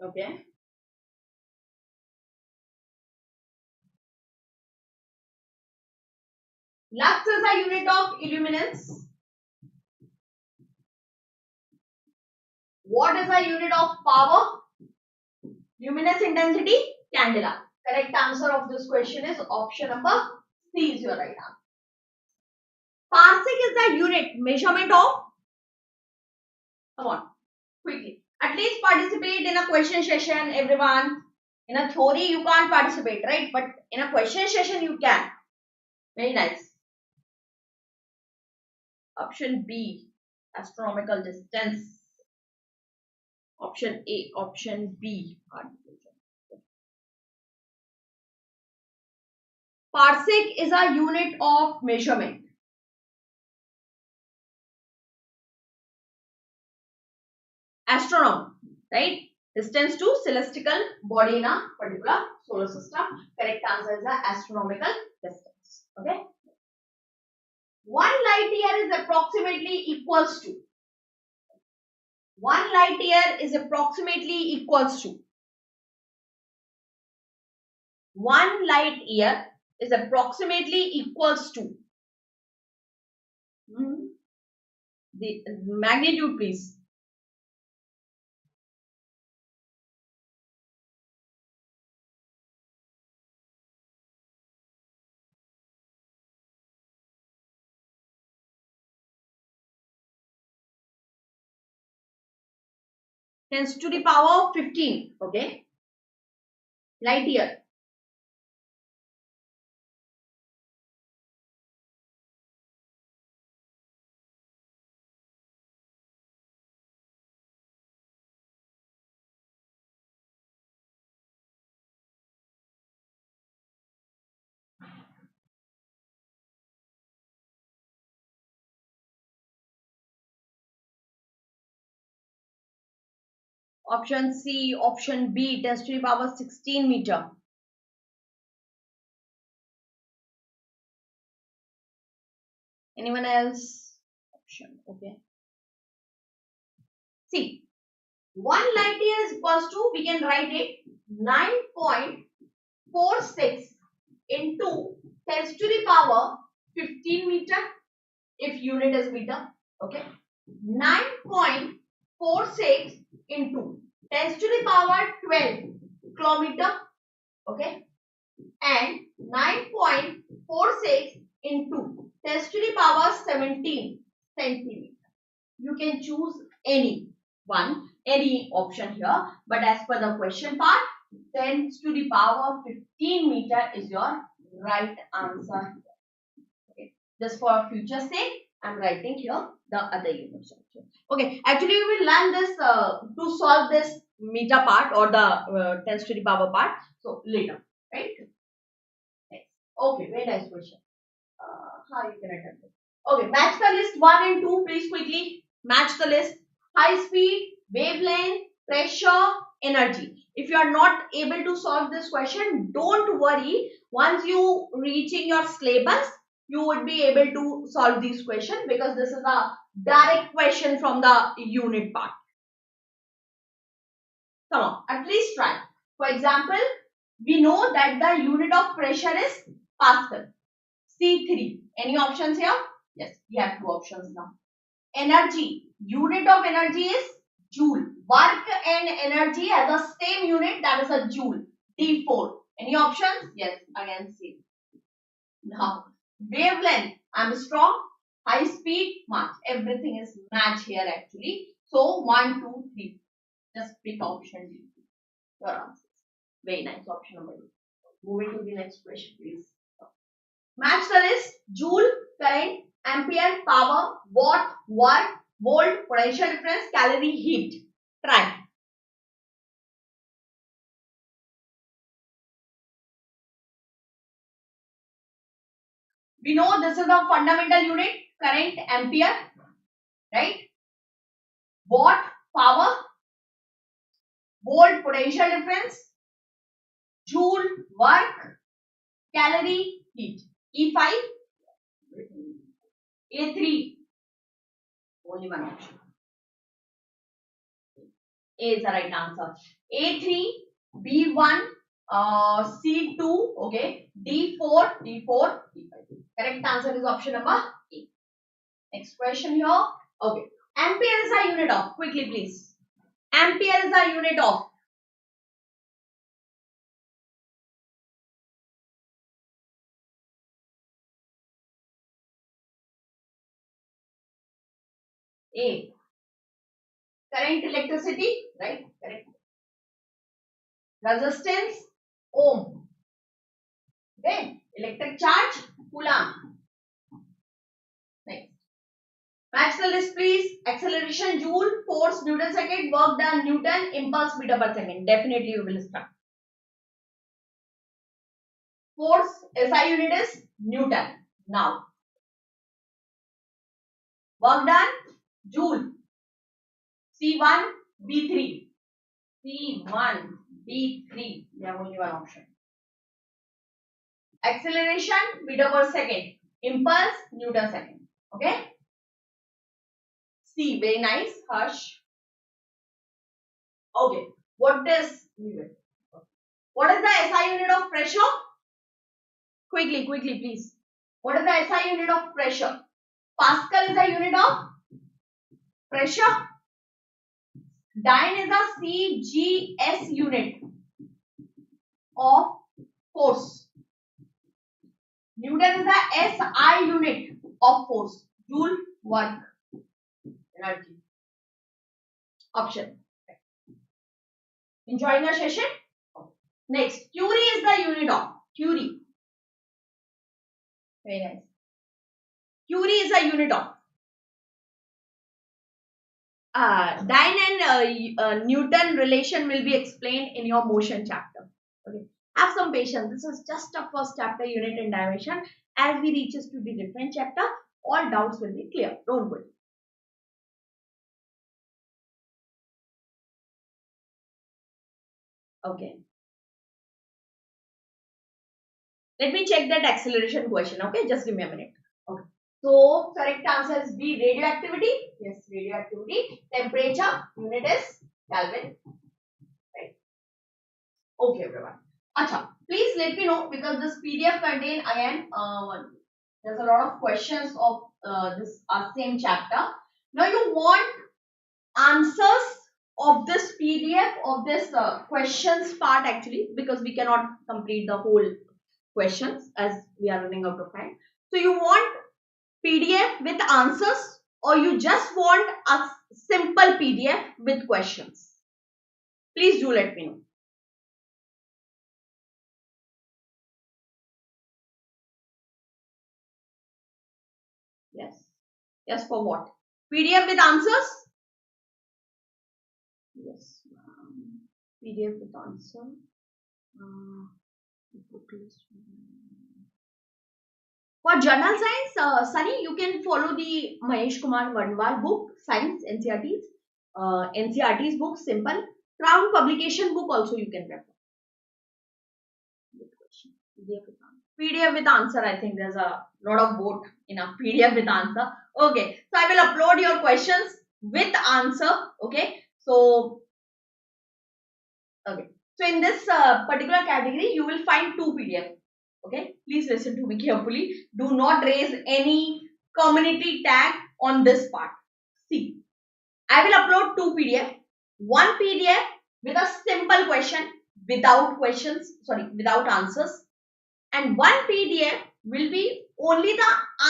Okay. Lux is a unit of illuminance. What is a unit of power? Luminous intensity, candela. Correct answer of this question is option number C is your right answer. Parsec is the unit measurement of, come on, quickly. At least participate in a question session, everyone. In a theory, you can't participate, right? But in a question session, you can. Very nice. Option B, astronomical distance. Option A, option B. Parsec is a unit of measurement. Astronomy, right? Distance to celestial body in a particular solar system. Correct answer is the astronomical distance. Okay. 1 light year is approximately equals to 1 light year is approximately equals to 1 light year is approximately equals to the magnitude, please. Tens to the power of 15. Okay. Light year. Option C, option B, 10 to the power 16 meter. Anyone else? Option. Okay. See, 1 light year is equals to, we can write it 9.46 into 10 to the power 15 meter, if unit is meter. Okay. 9.46 into 10 to the power 12 kilometer. Okay. And 9.46 into 10 to the power 17 centimeter. You can choose any one, any option here. But as per the question part, 10 to the power 15 meter is your right answer. Okay. Just for future sake, I'm writing here the other units also. Okay. Actually, we will learn this to solve this meter part or the 10 to the power part. So later, right? Next. Okay. Very nice question. How you can attempt it? Okay. Match the list 1 and 2. Please quickly match the list. High speed, wavelength, pressure, energy. If you are not able to solve this question, don't worry. Once you reaching your syllabus, you would be able to solve these questions because this is a direct question from the unit part. Come on, at least try. For example, we know that the unit of pressure is Pascal. C3. Any options here? Yes, we have 2 options now. Energy. Unit of energy is joule. Work and energy has the same unit, that is a joule. D4. Any options? Yes, again C. Now, wavelength, Armstrong, high speed, Mach. Everything is match here actually. So 1, 2, 3. Just pick option D. Your answers. Very nice option number 2. Moving to the next question, please. Match the list. Joule, current, ampere, power, watt, work, volt, potential difference, calorie, heat. Try. We know this is the fundamental unit, current, ampere, right? Watt, power, volt, potential difference, joule, work, calorie, heat. E5, A3, only one option. A is the right answer. A3, B1, C2, okay, D4, D4, D5. Correct answer is option number A. Next question here. Okay. Ampere is a unit of. Quickly, please. Ampere is a unit of. A. Current, electricity, right? Correct. Resistance, ohm. Okay. Electric charge, coulomb. Next. Match the list, please. Acceleration, joule, force, Newton second, work done, Newton, impulse, meter per second. Definitely you will start. Force, SI unit is Newton. Now, work done, joule. C1, B3. C1, B3. We have only one option. Acceleration, meter per second. Impulse, Newton second. Okay. C, very nice. Harsh. Okay. What is the SI unit of pressure? Quickly, please. What is the SI unit of pressure? Pascal is the unit of pressure. Dyne is the CGS unit of force. Newton is the SI unit of force. Joule, work, energy. Option. Enjoying the session? Next, Curie is the unit of Curie. Very nice. Curie is a unit of Dyne and Newton relation will be explained in your motion chapter. Okay. Have some patience. This is just a first chapter, unit and dimension. As we reaches to the different chapter, all doubts will be clear. Don't worry. Okay. Let me check that acceleration question. Okay, just give me a minute. Okay. So correct answer is B. Radioactivity. Yes, radioactivity. Temperature unit is Kelvin. Right. Okay, everyone. Acha, please let me know because this PDF contain again there's a lot of questions of this same chapter. Now you want answers of this PDF of this questions part actually because we cannot complete the whole questions as we are running out of time. So you want PDF with answers or you just want a simple PDF with questions? Please do let me know. Yes. Yes, for what? PDF with answers? Yes. PDF with answer. For journal science, Sunny, you can follow the Mahesh Kumar Vanwal book, Science NCRTs. NCRT's book, simple. Crown publication book also you can refer. Good question. PDF with answer. I think there's a lot of both in a PDF with answer. Okay. So I will upload your questions with answer. Okay. So, okay. So in this particular category, you will find two PDF. Okay. Please listen to me carefully. Do not raise any community tag on this part. See, I will upload two PDF. One PDF with a simple question without questions, without answers. And one PDF will be only the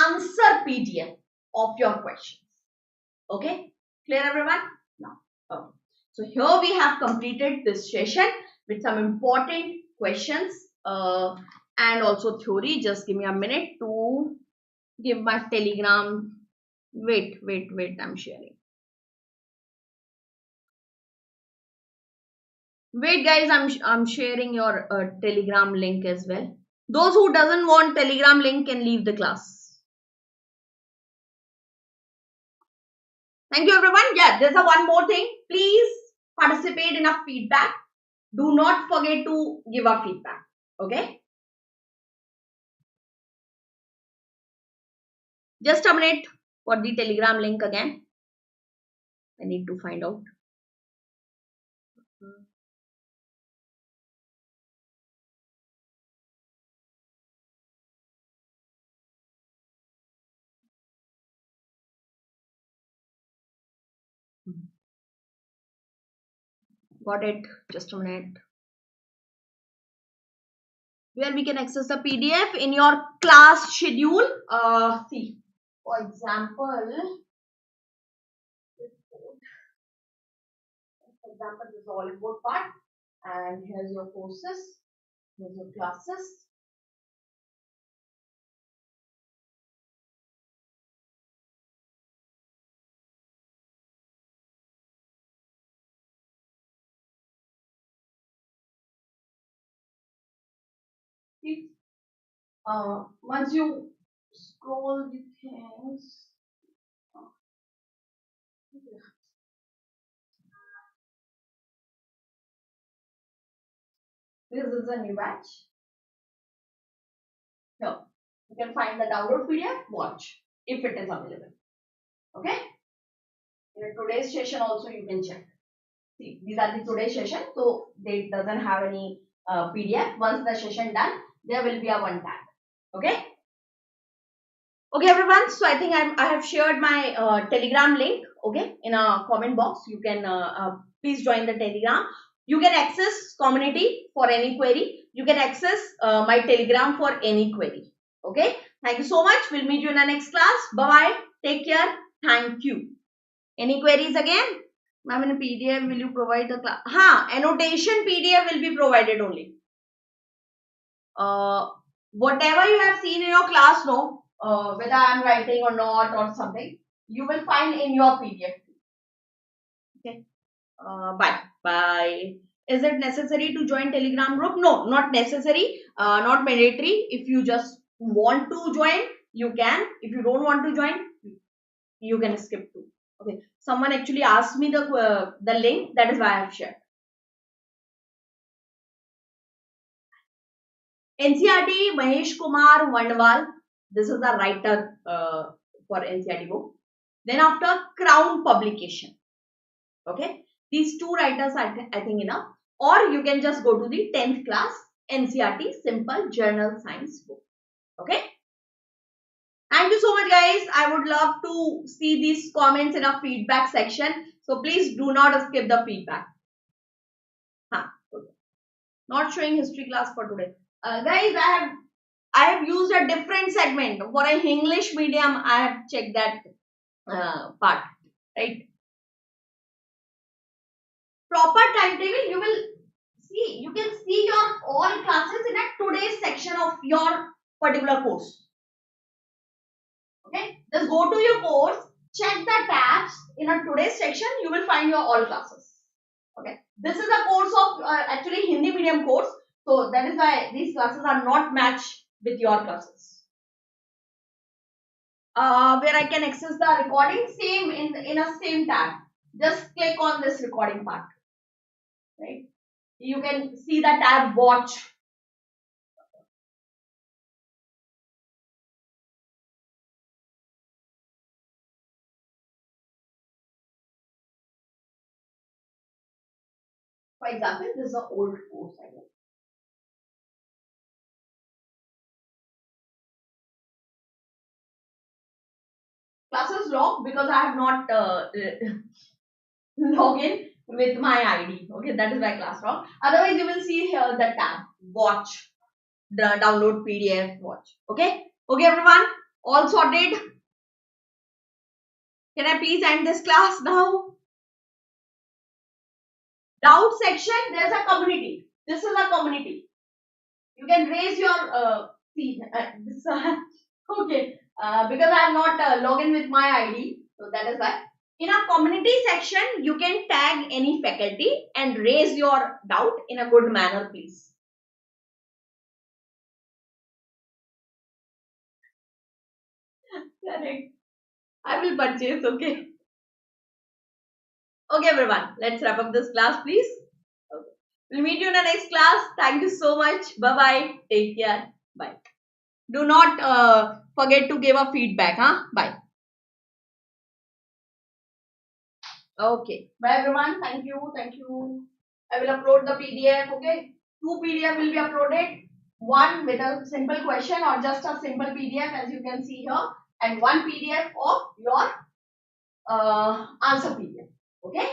answer PDF of your questions. Okay, clear everyone? Now, okay. So here we have completed this session with some important questions and also theory. Just give me a minute to give my telegram. Wait, I'm sharing. Wait guys, I'm sharing your telegram link as well. Those who doesn't want telegram link can leave the class. Thank you everyone. Yeah, there's a one more thing. Please participate in a feedback. Do not forget to give a feedback. Okay. Just a minute for the telegram link again. I need to find out. Got it. Just a minute. Where we can access the PDF in your class schedule. See, for example, this is the Oliveboard part, and here's your courses, here's your classes. See, once you scroll the things, this is a new batch. Here, you can find the download PDF, watch if it is available. Okay. In today's session also you can check. See, these are the today's session, so they doesn't have any PDF. Once the session done, there will be a one tag. Okay. Okay, everyone. So I think I have shared my Telegram link. Okay, in a comment box, you can please join the Telegram. You can access community for any query. You can access my Telegram for any query. Okay. Thank you so much. We'll meet you in the next class. Bye bye. Take care. Thank you. Any queries again? Ma'am, in a PDF, will you provide the class? Annotation PDF will be provided only. Whatever you have seen in your class, no, whether I am writing or not or something, you will find in your PDF. Okay. Bye. Bye. Is it necessary to join Telegram group? No, not necessary. Not mandatory. If you just want to join, you can. If you don't want to join, you can skip too. Okay. Someone actually asked me the link. That is why I have shared. NCRT Mahesh Kumar Vandwal. This is the writer for NCRT book. Then after Crown publication. Okay. These two writers I think enough. Or you can just go to the 10th class NCRT Simple Journal Science book. Okay. Thank you so much, guys. I would love to see these comments in a feedback section. So please do not skip the feedback. Okay. Not showing history class for today. Guys, I have used a different segment for an English medium. I have checked that part, right? Proper timetable, you can see your all classes in a today's section of your particular course. Okay, just go to your course, check the tabs in a today's section. You will find your all classes. Okay, this is a course of actually Hindi medium course, so that is why these classes are not matched with your classes. Where I can access the recording, same in a same tab. Just click on this recording part. Right? You can see the tab watch. For example, this is an old course. I guess. Classes log because I have not log in with my ID. Okay, that is why class log. Otherwise, you will see here the tab watch, download PDF, watch. Okay, okay, everyone, all sorted. Can I please end this class now? Doubt section, there's a community. This is a community. You can raise your okay, because I am not logged in with my ID, so that is why. In a community section, you can tag any faculty and raise your doubt in a good manner, please. Correct. I will purchase, okay. Okay, everyone, let's wrap up this class, please. Okay. We'll meet you in the next class. Thank you so much. Bye-bye. Take care. Bye. Do not forget to give a feedback, huh? Bye. Okay. Bye, everyone. Thank you. Thank you. I will upload the PDF, okay? 2 PDF will be uploaded. One with a simple question or just a simple PDF as you can see here. And one PDF of your answer PDF. Okay?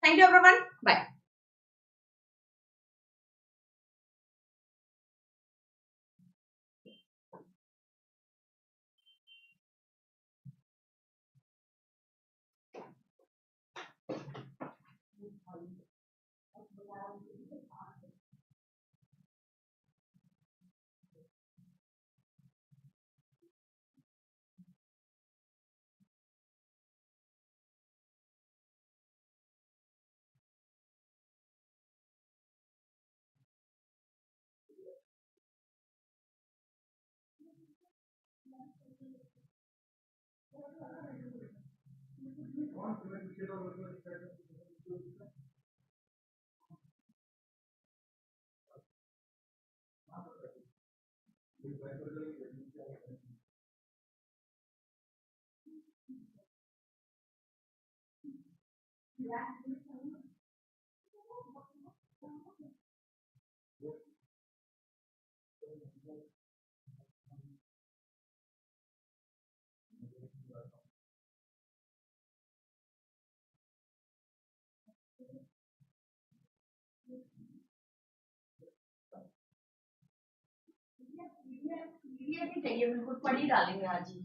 Thank you, everyone. Bye. PDF ही चाहिए, बिल्कुल पढ़ ही डालेंगे आज ही।